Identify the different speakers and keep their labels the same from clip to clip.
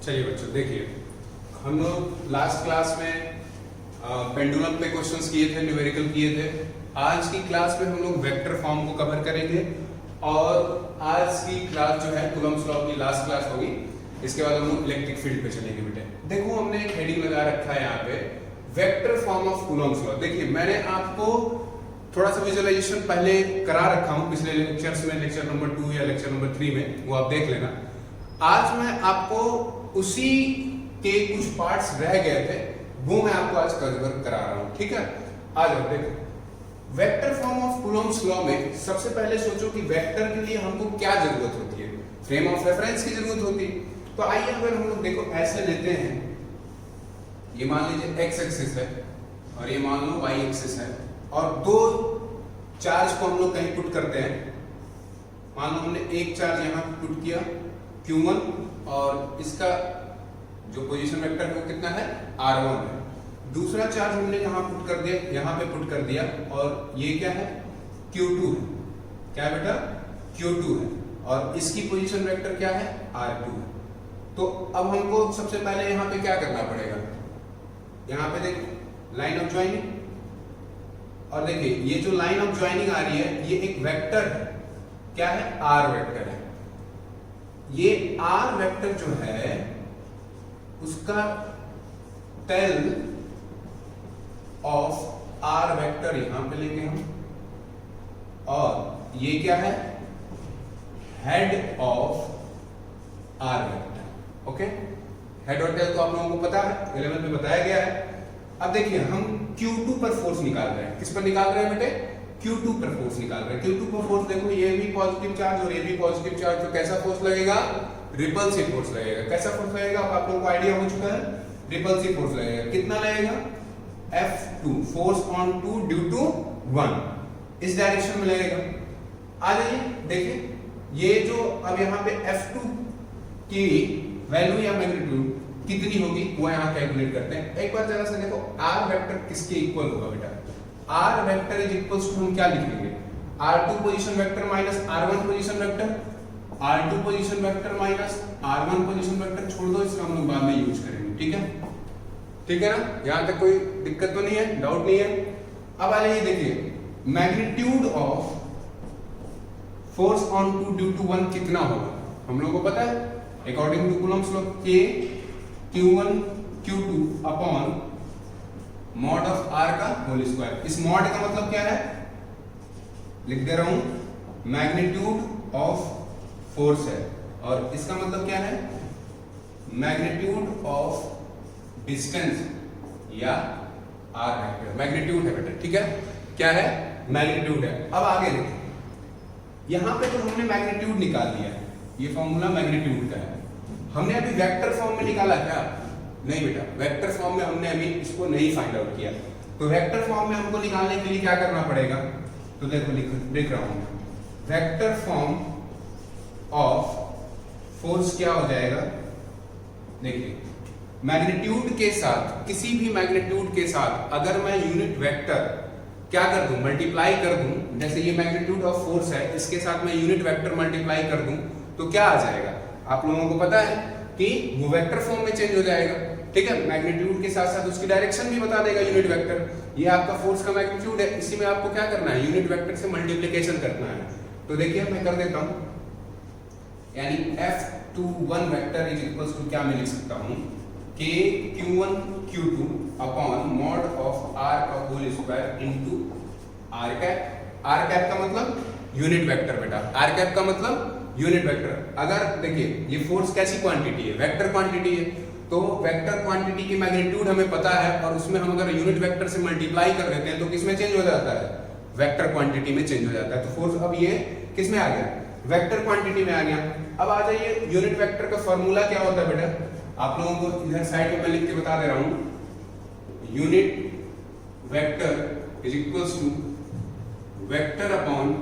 Speaker 1: चलिए बच्चों देखिए, हम लोग लास्ट क्लास में पेंडुलम पे क्वेश्चंस किए थे, न्यूमेरिकल किए थे। आज की क्लास में हम लोग वेक्टर फॉर्म को कवर करेंगे और आज की क्लास जो है कूलम्ब्स लॉ की लास्ट क्लास होगी। इसके बाद हम लोग इलेक्ट्रिक फील्ड पे चलेंगे बेटे। देखो हमने एक हेडिंग लगा रखा है यहाँ पे, vector form of Coulomb's law. देखिए मैंने आपको थोड़ा सा विजुअलाइजेशन पहले करा रखा हूँ पिछले लेक्चर्स में, लेक्चर नंबर 2 या लेक्चर नंबर 3 में, वो आप देख लेना। आज मैं आपको उसी के कुछ पार्ट्स रह गए थे, वो मैं आपको आज कवर करा रहा हूँ। ठीक है, आ जाओ देखो। Vector form of Coulomb's law में सबसे पहले सोचो कि वेक्टर के लिए हमको क्या जरूरत होती है। फ्रेम ऑफ रेफरेंस की जरूरत होती है। तो आइए अगर हम लोग देखो ऐसे लेते हैं, ये मान लीजिए एक्स एक्सिस है और ये मान लो वाई एक्सिस है, और दो चार्ज को हम लोग कहीं पुट करते हैं। मान लो हमने एक चार्ज यहाँ पुट किया Q1 और इसका जो पोजीशन वेक्टर है वो कितना है, R1 है। दूसरा चार्ज हमने यहाँ पुट कर दिया, यहाँ पे पुट कर दिया, और ये क्या है, Q2 है। क्या बेटा, Q2 है, और इसकी पोजीशन वेक्टर क्या है, R2 है। तो अब हमको सबसे पहले यहाँ पे क्या करना पड़ेगा, यहाँ पे देखो लाइन ऑफ ज्वाइनिंग, और देखिए ये जो लाइन ऑफ ज्वाइनिंग आ रही है ये एक वेक्टर है। क्या है, R वेक्टर है। ये R वेक्टर जो है उसका टेल ऑफ R वेक्टर यहां पे लेंगे हम, और ये क्या है, head of R vector. Okay, head और टेल तो आप लोगों को पता है, 11 में बताया गया है। अब देखिए हम Q2 पर फोर्स निकाल रहे हैं। किस पर निकाल रहे हैं बेटे, Q2 पर फोर्स निकाल रहे हैं। Q2 पर फोर्स देखो, ये भी पॉजिटिव चार्ज और ये भी पॉजिटिव चार्ज, तो कैसा फोर्स लगेगा, रिपल्सिव फोर्स लगेगा। कैसा फोर्स लगेगा, आप लोगों को आइडिया हो चुका है, रिपल्सिव फोर्स लगेगा। कितना लगेगा, F2, force on 2 due to 1, इस डायरेक्शन में लगेगा। आ जाइए देखिए, ये जो अब यहाँ पे F2 की वैल्यू या मैग्नीट्यूड कितनी होगी वो यहाँ कैलकुलेट करते हैं। एक बार जरा से देखो, R वेक्टर किसके इक्वल होगा बेटा, R vector is equals to हम क्या लिखेंगे, R2 position vector minus R1 position vector, R2 position vector minus R1 position vector. छोड़ दो, इसका हम लोग बाद में यूज करेंगे। ठीक है, ठीक है ना, यहाँ तक कोई दिक्कत तो नहीं है, डाउट नहीं है। अब आ जाइए देखिए, magnitude of force on 2 due to 1 कितना होगा, हम लोगों को पता है, according to Coulomb's law, K Q1 Q2 upon mod of R का होल स्क्वायर। इस मॉड का मतलब क्या है, लिख दे रहा हूं, मैग्नीट्यूड ऑफ फोर्स है, और इसका मतलब क्या है, मैग्नीट्यूड ऑफ डिस्टेंस या R वेक्टर। मैग्नीट्यूड है बेटा, ठीक है, क्या है, मैग्नीट्यूड है। अब आगे देखिए, यहां पे तो हमने मैग्नीट्यूड निकाल लिया है, ये फॉर्मूला मैग्नीट्यूड का है। हमने अभी वेक्टर फॉर्म में निकाला क्या, नहीं बेटा, वेक्टर फॉर्म में हमने अभी इसको नहीं फाइंड आउट किया। तो वेक्टर फॉर्म में हमको निकालने के लिए क्या करना पड़ेगा, तो देखो देख रहा हूं, वेक्टर फॉर्म ऑफ फोर्स क्या हो जाएगा, देखिए मैग्नीट्यूड के साथ, किसी भी मैग्नीट्यूड के साथ अगर मैं यूनिट वेक्टर क्या कर दूं, मल्टीप्लाई कर दूं, जैसे ये मैग्नीट्यूड ऑफ फोर्स है, इसके साथ मैं यूनिट वेक्टर मल्टीप्लाई कर दूं, तो क्या आ जाएगा, आप लोगों को पता है कि वो वेक्टर फॉर्म में चेंज हो जाएगा। ठीक है, मैग्नीट्यूड के साथ साथ उसकी डायरेक्शन भी बता देगा यूनिट वेक्टर। ये आपका फोर्स का मैग्नीट्यूड है, इसी में आपको क्या करना है, यूनिट वेक्टर से मल्टीप्लिकेशन करना है। तो देखिए मैं कर देता हूं, यानी F21 vector is equals to क्या मैं लिख सकता हूं, K Q1 Q2 upon mod of R का whole square into R cap. R cap का मतलब यूनिट वेक्टर बेटा, R कैप का मतलब यूनिट वेक्टर। अगर देखिए ये फोर्स कैसी क्वांटिटी है, वेक्टर क्वांटिटी है, तो वेक्टर क्वांटिटी की मैग्नीट्यूड हमें पता है, और उसमें हम अगर यूनिट वेक्टर से मल्टीप्लाई कर देते हैं तो किसमें चेंज हो जाता है, वेक्टर क्वांटिटी में चेंज हो जाता है। तो फोर्स अब ये किसमें आ गया, वेक्टर क्वांटिटी में आ गया। अब आ जाइए, यूनिट वेक्टर का फॉर्मूला क्या होता है बेटा, आप लोगों को इधर साइड में मैं लिख के बता दे रहा हूं, unit vector is equals to vector upon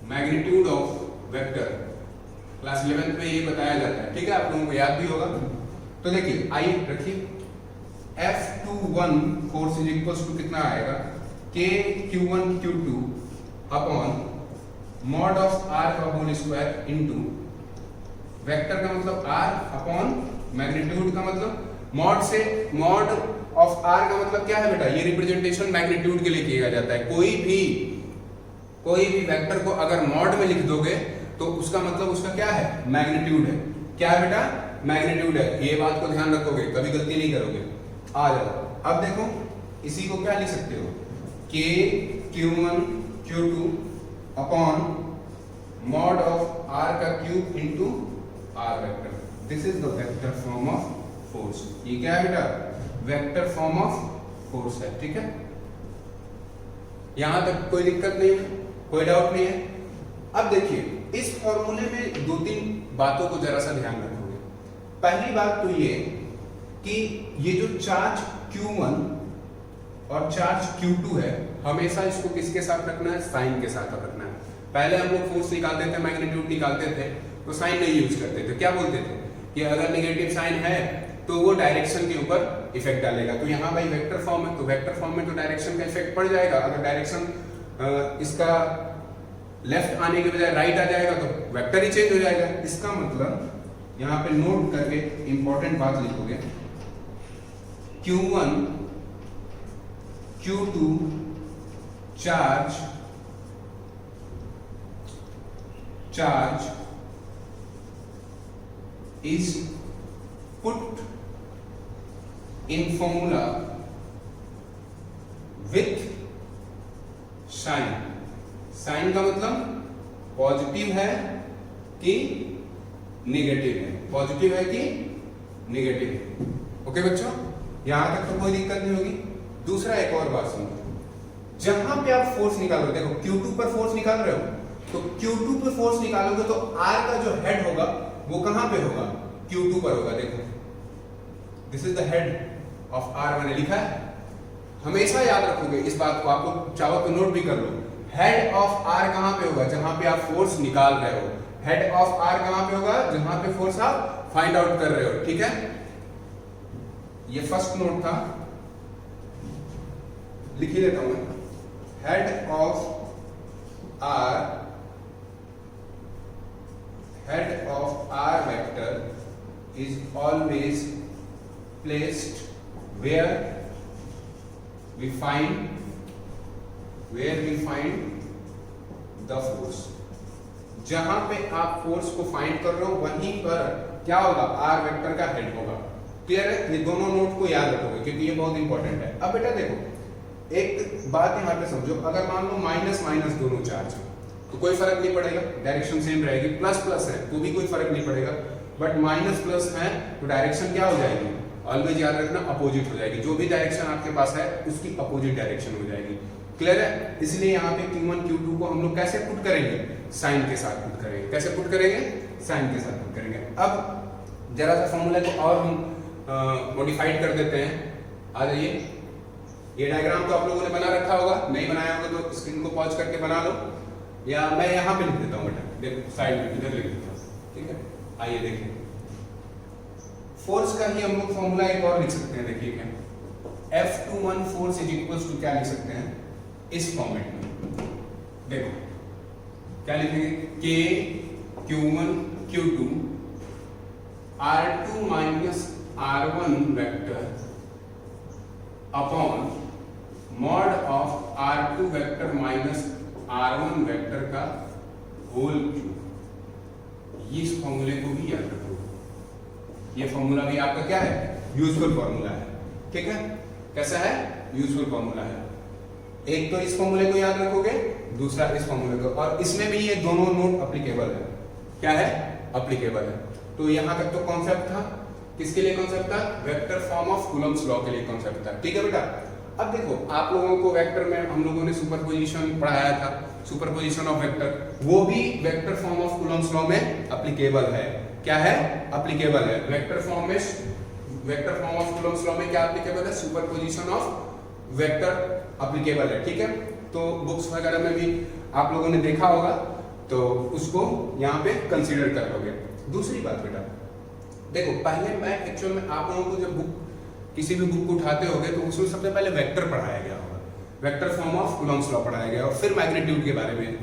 Speaker 1: magnitude of vector. Class 11 में ये बताया जाता है, ठीक है, आप लोगों को याद भी होगा। तो देखिए आइए रखिए, F21 force is equals to कितना आएगा, K Q1 Q2 upon mod of R का होल स्क्वायर इनटू वेक्टर का मतलब r अपॉन मैग्नीट्यूड का मतलब मॉड से मॉड ऑफ r का मतलब क्या है बेटा, ये रिप्रेजेंटेशन मैग्नीट्यूड के लिए किया जाता है। कोई भी वेक्टर को अगर मॉड में लिख दोगे तो उसका मतलब उसका क्या है, मैग्नीट्यूड है। क्या है बेटा, मैग्नीट्यूड है। ये बात को ध्यान रखोगे, कभी गलती नहीं करोगे। आ जाओ अब देखो, इसी को क्या लिख सकते हो, k q1 q2 upon mod of r का cube into r vector. This is the vector form of force. ये क्या है बेटा, वेक्टर फॉर्म ऑफ फोर्स है। ठीक है, यहां तक कोई दिक्कत नहीं है, कोई डाउट नहीं है। अब देखिए इस फॉर्मूले में दो तीन बातों को जरा सा ध्यान रखोगे। पहली बात तो ये कि ये जो चार्ज Q1 और चार्ज Q2 है, हमेशा इसको किसके साथ रखना है, साइन के साथ रखना है। पहले हम लोग फोर्स निकालते थे, मैग्नीट्यूड निकालते थे तो साइन नहीं यूज करते थे। क्या बोलते थे कि अगर नेगेटिव साइन है तो वो डायरेक्शन के ऊपर इफेक्ट डालेगा। तो यहाँ भाई वेक्टर फॉर्म है, तो वेक्टर फॉर्म में तो डायरेक्शन का इफेक्ट पड़ जाएगा। अगर डायरेक्शन इसका लेफ्ट आने के बजाय राइट आ जाएगा तो वेक्टर ही चेंज हो जाएगा। इसका मतलब यहाँ पे नोट करके इंपॉर्टेंट बात लिखोगे, Q1 Q2 charge is put in formula with sign। Sign का मतलब पॉजिटिव है कि नेगेटिव है, पॉजिटिव है कि नेगेटिव है। ओके बच्चों, यहां तक तो कोई दिक्कत नहीं होगी। दूसरा एक और बात सुनो, जहां पे आप फोर्स निकाल रहे हो, देखो Q2 पर फोर्स निकाल रहे हो तो Q2 पर फोर्स निकालोगे तो R का जो हेड होगा वो कहां पे होगा, Q2 पर होगा। देखो this is the head of R, मैंने लिखा है। हमेशा याद रखोगे इस बात को, आपको चाहो तो नोट भी कर लो। हेड ऑफ R कहां पे होगा, जहां पे आप फोर्स निकाल रहे हो। हेड ऑफ R कहां पे होगा, जहां पे फोर्स आप फाइंड आउट कर रहे हो। ठीक है, ये फर्स्ट नोट था, लिख ही लेता हूं। Head of R vector is always placed where we find the force। जहां पे आप फोर्स को फाइंड कर रहे हो वहीं पर क्या होगा, R वेक्टर का हेड होगा। क्लियर है, ये दोनों नोट को याद रखोगे क्योंकि ये बहुत इंपॉर्टेंट है। अब बेटा देखो एक बात यहाँ पे समझो, अगर मान लो माइनस माइनस दोनों चार्ज है तो कोई फर्क नहीं पड़ेगा, डायरेक्शन सेम रहेगी। प्लस प्लस है तो भी कोई फर्क नहीं पड़ेगा, बट माइनस प्लस है तो डायरेक्शन क्या हो जाएगी, ऑलवेज याद रखना अपोजिट हो जाएगी। जो भी डायरेक्शन आपके पास है उसकी अपोजिट डायरेक्शन हो जाएगी। क्लियर है, इसलिए यहाँ पे Q1 Q2 को हम लोग कैसे पुट करेंगे, साइन के साथ पुट करेंगे। कैसे पुट करेंगे, साइन के साथ पुट करेंगे। अब जरा सा फॉर्मूला को और हम मॉडिफाइड कर देते हैं। आ जाइए, ये डायग्राम तो आप लोगों ने बना रखा होगा, नहीं बनाया होगा तो स्क्रीन को पॉज करके बना लो, या मैं यहाँ पे लिख देता हूँ बेटा, देखो साइड में इधर लिख देता हूँ। ठीक है, आइए देखिए, फोर्स का ही हम लोग फॉर्मूला एक और लिख सकते हैं। देखिए क्या, F21 force is equals to क्या लिख सकते हैं इस फॉर्मेट में। देखो क्या लिखेंगे, K Q1 Q2 R2 minus R1 vector upon mod of R2 vector minus R1 vector का होल क्यूब। ये इस फॉर्मूले को भी याद रखो, ये फॉर्मूला भी आपका क्या है, यूजफुल फॉर्मूला है। ठीक है, कैसा है, यूजफुल फॉर्मूला है। एक तो इस फॉर्मूले को याद रखोगे, दूसरा इस फॉर्मूले को, और इसमें भी ये दोनों नोट एप्लीकेबल है। क्या है, एप्लीकेबल है। तो यहां तक तो कॉन्सेप्ट था, किसके लिए कॉन्सेप्ट था, vector form of Coulomb's law के लिए कॉन्सेप्ट था। ठीक है बेटा, अब देखो आप लोगों को वेक्टर में हम लोगों ने सुपरपोजिशन पढ़ाया था, सुपरपोजिशन ऑफ वेक्टर, वो भी vector form of Coulomb's law में एप्लीकेबल है। क्या है, एप्लीकेबल है। वेक्टर फॉर्म में, vector form of Coulomb's law में क्या एप्लीकेबल है, सुपरपोजिशन ऑफ वेक्टर एप्लीकेबल है। ठीक है, तो बुक्स वगैरह में भी आप लोगों ने देखा होगा, तो उसको यहाँ पे कंसीडर कर लोगे। दूसरी बात बेटा देखो, पहले मैं एक्चुअल में आप लोगों को जब बुक, किसी भी बुक को उठाते होगे तो उसमें सबसे पहले वेक्टर पढ़ाया गया होगा, vector form of Coulomb's law पढ़ाया गया, और फिर मैग्नीट्यूड के बारे में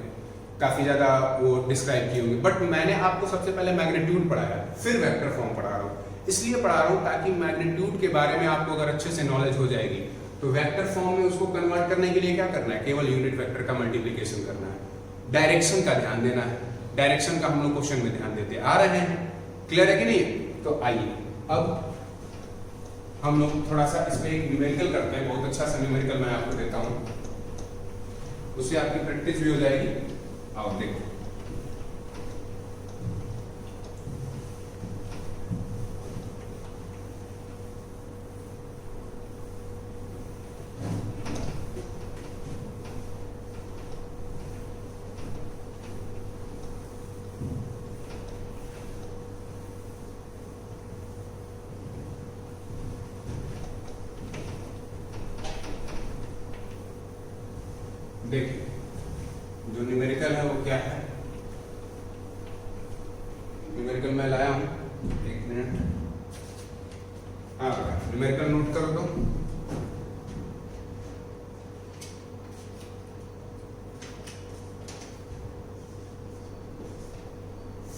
Speaker 1: काफी ज्यादा वो डिस्क्राइब किए होंगे, बट मैंने आपको सबसे पहले मैग्नीट्यूड पढ़ाया फिर वेक्टर फॉर्म पढ़ा रहा हूँ। इसलिए पढ़ा रहा हूँ ताकि मैग्नीट्यूड के बारे में आपको अगर अच्छे से नॉलेज हो जाएगी तो वेक्टर फॉर्म में उसको कन्वर्ट करने के लिए क्या करना है, केवल यूनिट वेक्टर का मल्टीप्लिकेशन करना है। डायरेक्शन का ध्यान देना है, डायरेक्शन का हम लोग क्वेश्चन में ध्यान देते आ रहे हैं। क्लियर है कि नहीं? तो आइए अब हम लोग थोड़ा सा इसमें एक न्यूमेरिकल करते हैं। बहुत अच्छा सा न्यूमेरिकल मैं आपको देता हूँ, उससे आपकी प्रैक्टिस भी हो जाएगी। आओ देखो, देखिए जो न्यूमेरिकल है वो क्या है। न्यूमेरिकल मैं लाया हूं, एक मिनट। हाँ न्यूमेरिकल नोट करो तो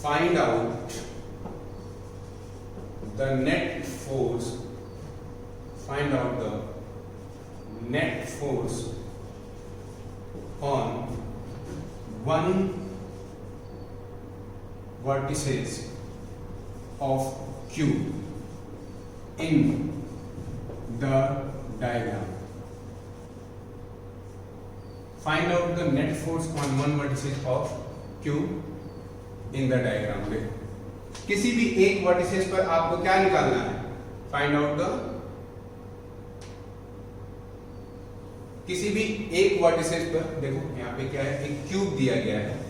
Speaker 1: find out the net force, find out the net force on one vertices of Q in the diagram. Find out the net force on one vertices of Q in the diagram. देखो किसी भी एक vertices पर आपको क्या निकालना है, find out the, किसी भी एक वर्टिसेस पर देखो यहाँ पे क्या है, एक क्यूब दिया गया है।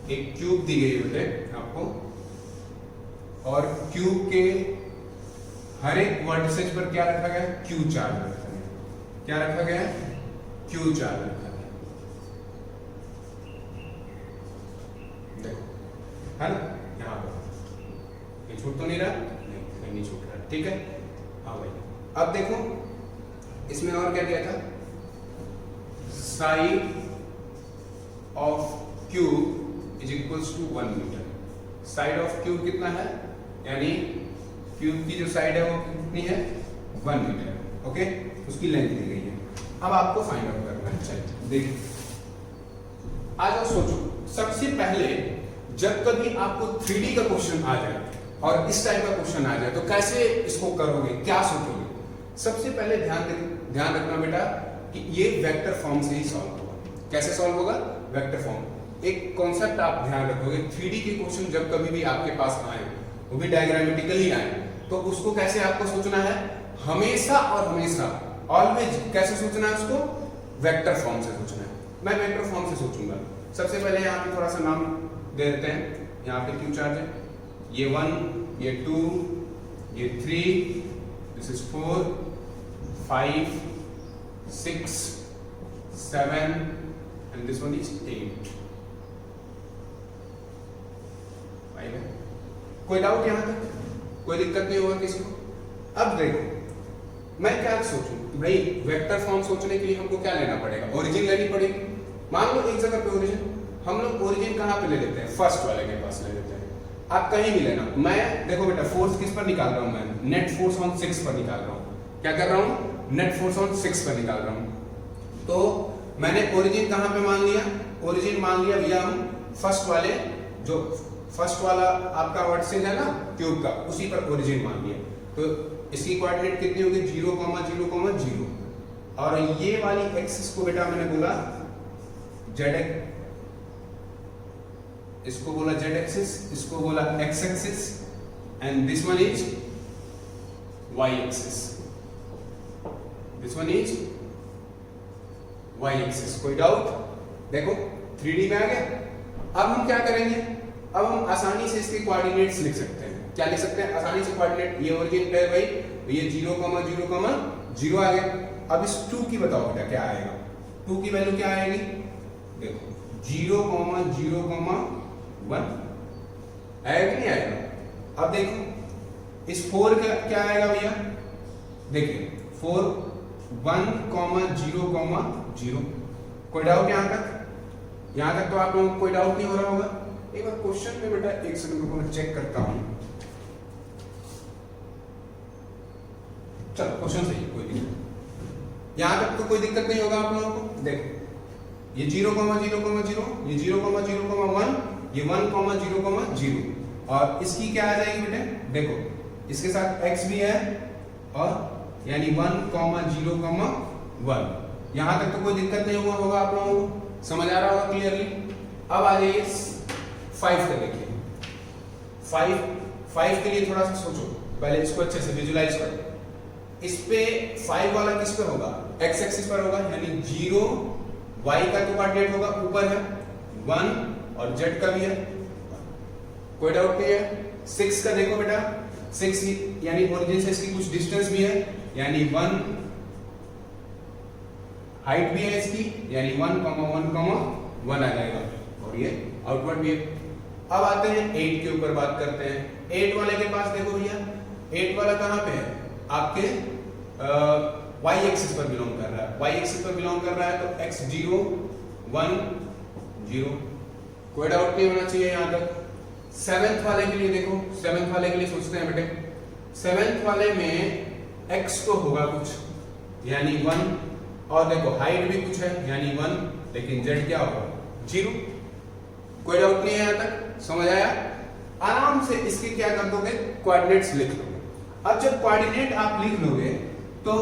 Speaker 1: एक क्यूब दी गई होते आपको, और क्यूब के हर एक वर्टिसेज पर क्या रखा गया है, क्यू चार्ज रखा गया। क्या रखा गया है, क्यू चार्ज रखा गया। देखो है ना, यहाँ पर ये छूट तो नहीं रहा, नहीं छूट रहा, ठीक है। हाँ भाई अब देखो इसमें और क्या दिया था, side of cube is equals to 1 metre. Side of cube कितना है, यानी क्यूब की जो साइड है वो कितनी है, 1 मीटर। ओके, उसकी लेंथ दी गई है। अब आपको फाइंड आउट करना है। चलिए देखिए, आ जाओ सोचो। सबसे पहले जब कभी आपको 3D का क्वेश्चन आ जाए और इस टाइप का क्वेश्चन आ जाए तो कैसे इसको करोगे, क्या सोचोगे? सबसे पहले ध्यान रखना बेटा कि ये वेक्टर फॉर्म से ही सॉल्व होगा। कैसे सॉल्व होगा, वेक्टर फॉर्म। एक कॉन्सेप्ट आप ध्यान रखोगे, 3D के क्वेश्चन जब कभी भी आपके पास आए, वो भी डायग्रामेटिकली आए, तो उसको कैसे आपको सोचना है, हमेशा और हमेशा ऑलवेज कैसे सोचना है उसको, वेक्टर फॉर्म से सोचना है। मैं वेक्टर फॉर्म से सोचूंगा। सबसे पहले यहाँ पे थोड़ा सा नाम दे देते हैं। यहाँ पे क्यू चार्ज है, ये 1, ये 2, ये 3, this is 4, 5, 6, 7 and this one is 8। कोई डाउट यहाँ तक? कोई दिक्कत नहीं होगा किसी को? अब देखो मैं क्या सोचूं, भाई वेक्टर फॉर्म सोचने के लिए हमको क्या लेना पड़ेगा, ओरिजिन लेनी पड़ेगी। मान लो एक जगह पे ओरिजिन, हम लोग ओरिजिन कहाँ पे ले लेते हैं, फर्स्ट वाले के पास ले लेते हैं। आप कहीं भी लेना। मैं देखो बेटा फोर्स किस पर निकाल रहा हूँ, मैं नेट फोर्स ऑन 6 पर निकाल रहा हूँ। क्या कर रहा हूँ, नेट फोर्स ऑन 6 पर निकाल रहा हूँ। तो मैंने ओरिजिन कहाँ पे मान लिया, ओरिजिन मान लिया भैया हम फर्स्ट वाले, जो फर्स्ट वाला आपका वर्टिसेस है ना क्यूब का, उसी पर ओरिजिन मान लिया। तो इसकी कोऑर्डिनेट कितनी होगी, 0, 0, 0। और ये वाली एक्सिस को बेटा मैंने बोला जेड एक्स, इसको बोला जेड एक्सिस, इसको बोला X axis, and this one is Y axis. This one is Y axis. कोई डाउट? देखो 3D में आ गया। अब हम क्या करेंगे, अब हम आसानी से इसके कोऑर्डिनेट्स लिख सकते हैं। क्या लिख सकते हैं आसानी से कोऑर्डिनेट? ये ओरिजिन है भाई, ये 0, 0, 0 आ गया। अब इस 2 की बताओ बेटा क्या आएगा, 2 की वैल्यू क्या आएगी, देखो 0,0,1 आएगा कि नहीं आएगा। अब देखो इस 4 का क्या आएगा भैया, देखिए 4 1,0,0। कोई डाउट यहां तक तो आप लोगों को कोई डाउट नहीं हो रहा होगा। एक बार क्वेश्चन में बेटा एक सेकंड रुको, मैं चेक करता हूं। चलो क्वेश्चन सही है, कोई दिक्कत, यहां तक तो कोई दिक्कत नहीं होगा आप लोगों को। देखो ये 0,0,0, ये 0,0,1, ये 1,0,0, और इसकी क्या आ जाएगी बेटे, देखो इसके साथ x भी है, और यानी 1,0,1। यहां तक तो कोई दिक्कत नहीं हुआ होगा आप लोगों को, समझ आ रहा होगा क्लियरली। अब आ जाइए 5 का, देखिए 5 के लिए थोड़ा सा सोचो, पहले इसको अच्छे से विजुलाइज करो। इस पे 5 वाला किस पे होगा, x एक्सिस पर होगा, यानी 0, y का तो कोऑर्डिनेट होगा ऊपर है 1, और z का भी है, कोई डाउट नहीं है। 6 का देखो बेटा, 6 यानी ओरिजिन से इसकी कुछ डिस्टेंस भी है, यानी 1, हाइट भी है इसकी, यानी 1,1,1 आ जाएगा, और ये आउटवर्ड भी है। अब आते हैं 8 के ऊपर बात करते हैं। 8 वाले के पास देखो भैया, 8 वाला कहां पे है, आपके y एक्सिस पर बिलोंग कर रहा है, y एक्सिस पर बिलोंग कर रहा है, तो x 0, 1, 0, कोई डाउट नहीं होना चाहिए यहां तक। 7th वाले के लिए देखो, 7th वाले के लिए सोचते हैं बेटे। 7th वाले में x तो होगा कुछ, यानी 1, और देखो हाइट भी कुछ है, यानी 1, लेकिन z क्या होगा, 0, कोई डाउट नहीं है यहां तक, समझ आया। आराम से इसके क्या कर दोगे, कोऑर्डिनेट्स लिख लो। अब जब कोऑर्डिनेट आप लिख लोगे तो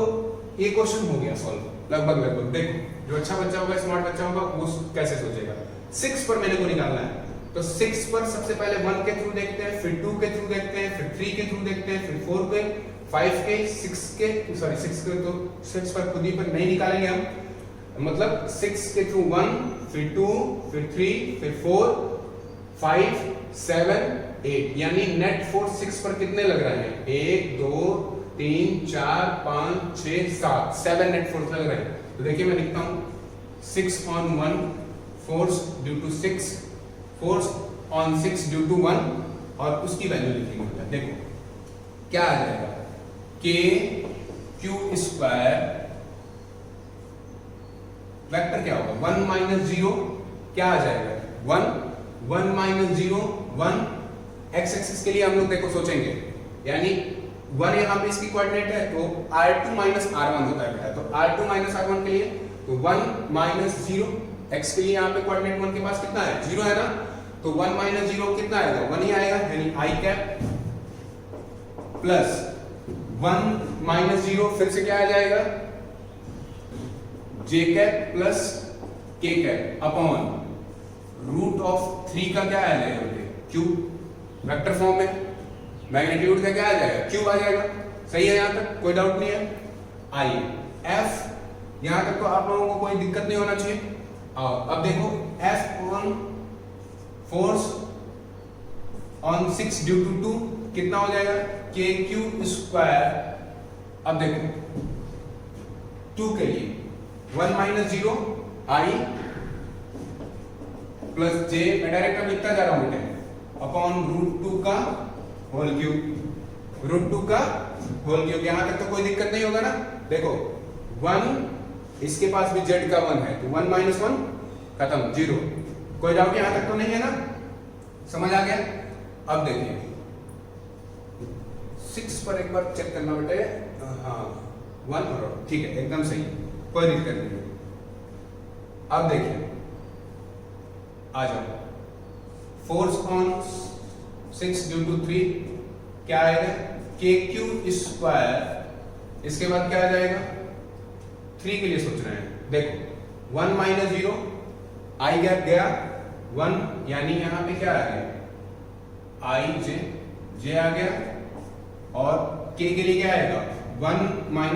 Speaker 1: ये क्वेश्चन हो गया सॉल्व, लगभग। देखो जो अच्छा बच्चा होगा, स्मार्ट बच्चा होगा, वो कैसे सोचेगा। 6 पर मेरे को निकालना है, तो 6 पर सबसे पहले 1 के थ्रू देखते हैं, फिर 2 के थ्रू देखते हैं, फिर 3 के थ्रू देखते हैं, फिर 4 के, 5 के, 6 के, सॉरी 6 के, तो 6 पर खुद ही पर नहीं निकालेंगे हम, मतलब 6 के थ्रू 1, फिर 2, फिर 3, फिर 4, 5, 7, 8, यानी नेट फोर्स 6 पर कितने लग रहे हैं, 1, 2, 3, 4, 5, 6, 7 नेट फोर्स लग रहे हैं। तो देखिए मैं लिखता हूं 6 on 1 force due to 6, force on 6 due to 1, और उसकी वैल्यू लिखेंगे। देखो क्या आ जाएगा, KQ², वेक्टर क्या होगा, 1 - 0, क्या आ जाएगा 1, 1 - 0, 1, x एक्सिस के लिए हम लोग देखो सोचेंगे, यानी 1 यहाँ पे इसकी कोऑर्डिनेट है, तो r2 - r1 होता है बेटा, तो r2 - r1 के लिए तो 1 - 0, x के लिए यहाँ पे कोऑर्डिनेट 1 के पास कितना है, 0 है ना, तो 1 - 0 कितना आएगा, 1 ही आएगा, यानी i कैप प्लस 1 - 0, फिर से क्या आ जाएगा, j cap plus k cap upon √3 का क्या आ जाएगा बेटे, q, वेक्टर फॉर्म में मैग्नीट्यूड का क्या आ जाएगा, q आ जाएगा। सही है, यहां तक कोई डाउट नहीं है। आइए f, यहां तक तो आप लोगों को कोई दिक्कत नहीं होना चाहिए। अब देखो f on force on 6 due to 2 कितना हो जाएगा, KQ²। अब देखो 2 के लिए 1 - 0 i प्लस j, मैं डायरेक्ट अब लिखता जा रहा हूं बेटे, अपॉन √2 का होल क्यूब, √2 का होल क्यूब। यहां तक तो कोई दिक्कत नहीं होगा ना। देखो 1, इसके पास भी z का 1 है, तो 1 - 1 खत्म, 0, कोई डाउट यहां तक तो नहीं है ना, समझ आ गया। अब देखिए 6 पर एक बार चेक करना बेटे, हाँ 1 और ठीक है, एकदम सही, कोई दिक्कत नहीं। अब देखिए आ जाओ, फोर्स ऑन 6 ड्यू टू 3 क्या आएगा, KQ², इसके बाद क्या आ जाएगा, 3 के लिए सोच रहे हैं। देखो 1 - 0, i गैप गया 1, यानी यहां पे क्या आ गया, i j आ गया, और k के लिए क्या आएगा, 1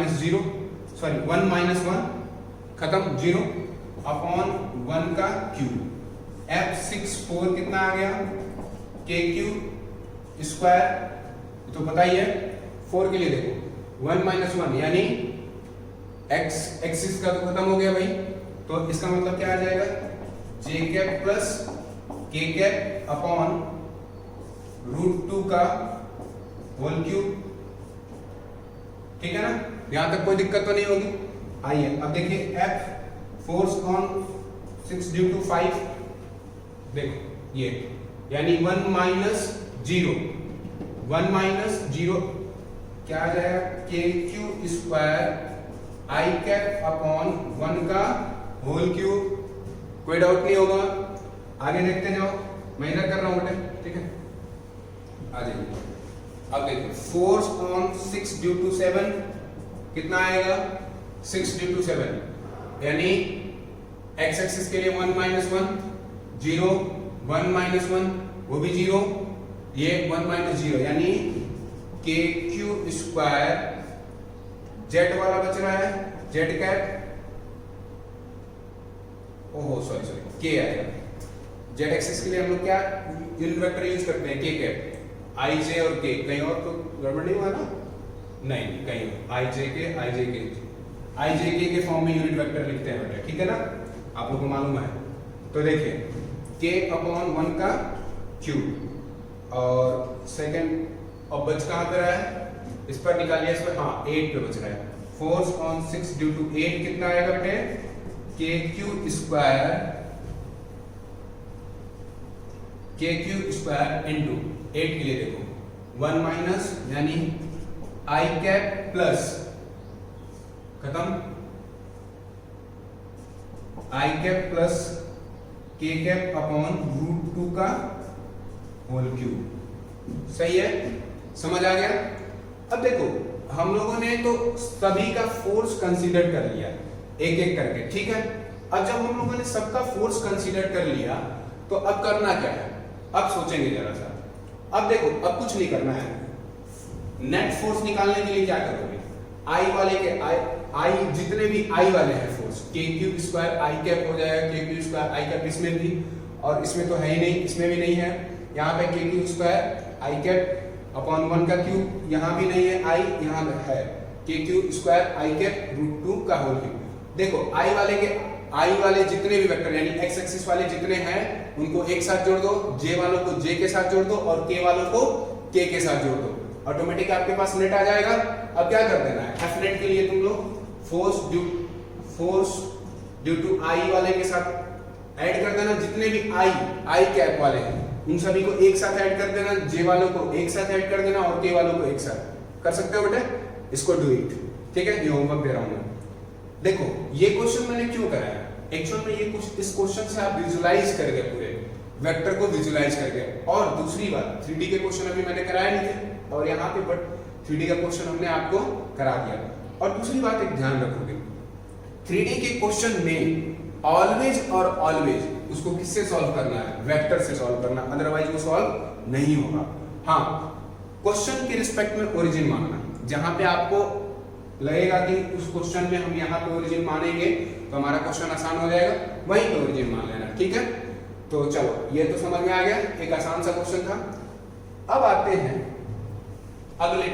Speaker 1: - 0, सॉरी 1 - 1 खत्म, 0 अपॉन 1 का क्यूब, F64 कितना आ गया, KQ² तो पता ही है। 4 के लिए देखो 1 - 1 यानी x एक्सिस का तो खत्म हो गया भाई, तो इसका मतलब क्या आ जाएगा, जे कैप प्लस के कैप अपॉन √2 का होल क्यूब। ठीक है ना, यहां तक कोई दिक्कत तो नहीं होगी। आइए अब देखिए F force on 6 due to 5, देखो ये यानी 1 माइनस 0 क्या आ जाएगा, के क्यू स्क्वायर आई कैप अपॉन 1 का होल क्यूब। कोई डाउट नहीं होगा, आगे देखते जाओ, मैं इधर कर रहा हूं बेटे। ठीक है, आ जाइए। अब देखो फोर्स ऑन 6 ड्यू टू 7 कितना आएगा, 6 ड्यू टू 7 यानी एक्स एक्सिस के लिए 1 माइनस 1 0, 1 माइनस 1 वो भी 0, ये 1 माइनस 0 यानी के क्यू स्क्वायर, जेड वाला बच रहा है, जेड कैप, ओहो सॉरी के आएगा। जेड एक्सिस के लिए हम लोग क्या यूनिट वेक्टर यूज करते हैं, के कैप, आई जे और के, कहीं और तो गड़बड़ नहीं हुआ ना, नहीं कहीं आई जे के फॉर्म में यूनिट वेक्टर लिखते हैं बेटा। ठीक है ना, आप लोगों को मालूम है। तो देखिए के अपॉन 1 का क्यूब और सेकंड, अब बच कहां पे रहा है, इस पर निकालिए, इस पर, हाँ 8 पे बच रहा है। फोर्स ऑन 6 ड्यू टू 8 कितना आएगा बेटे, के क्यू स्क्वायर इंटू 8 के लिए देखो 1 माइनस यानी आई कैप प्लस, खत्म, आई कैप प्लस के कैप अपॉन √2 का होल क्यूब। सही है, समझ आ गया। अब देखो हम लोगों ने तो सभी का फोर्स कंसीडर कर लिया एक एक करके। ठीक है, अब जब हम लोगों ने सबका फोर्स कंसीडर कर लिया तो अब करना क्या है, अब सोचेंगे जरा सा। अब देखो अब कुछ नहीं करना है, नेट फोर्स निकालने के लिए क्या करोगे, आई वाले के आई जितने भी आई वाले हैं फोर्स, के क्यू स्क्वायर आई कैप हो जाएगा, के क्यू स्क्वायर आई कैप इसमें भी, और इसमें तो है ही नहीं, इसमें भी नहीं है, यहाँ पे के क्यू स्क्वायर आई कैप अपॉन 1 का क्यूब, यहाँ भी नहीं है आई, यहाँ है के क्यू स्क्वायर आई कैप √2 का होल क्यूब। देखो आई वाले जितने भी वेक्टर यानी एक्स एक्सिस वाले जितने हैं उनको एक साथ जोड़ दो, जे वालों को जे के साथ जोड़ दो और के वालों को के साथ जोड़ दो, ऑटोमेटिक आपके पास नेट आ जाएगा। अब क्या कर देना है, एफ नेट के लिए तुम लोग फोर्स ड्यू टू आई वाले के साथ ऐड कर देना, जितने भी आई कैप वाले हैं उन सभी को एक साथ ऐड कर देना, जे वालों को एक साथ ऐड कर देना और के वालों को एक साथ कर सकते हो बेटे, इसको डू इट। ठीक है, ये होमवर्क दे रहा हूं मैं। देखो ये क्वेश्चन मैंने क्यों कराया, एक्चुअल में ये कुछ इस क्वेश्चन से आप विजुलाइज कर गए, पूरे वेक्टर को विजुलाइज कर गए। और दूसरी बात 3D के क्वेश्चन अभी मैंने कराए नहीं थे और यहाँ पे बट 3D का क्वेश्चन हमने आपको करा दिया। और दूसरी बात एक ध्यान रखोगे, 3D के क्वेश्चन में ऑलवेज उसको किससे सॉल्व करना है, वेक्टर से सॉल्व करना, अदरवाइज वो सॉल्व नहीं होगा। हाँ, क्वेश्चन के रिस्पेक्ट में ओरिजिन मानना, जहां पे आपको लगेगा कि उस क्वेश्चन में हम यहाँ पे ओरिजिन मानेंगे तो हमारा क्वेश्चन आसान हो जाएगा, वहीं पे ओरिजिन मान लेना। ठीक है, तो चलो ये तो समझ में आ गया, एक आसान सा क्वेश्चन था। अब आते हैं अगले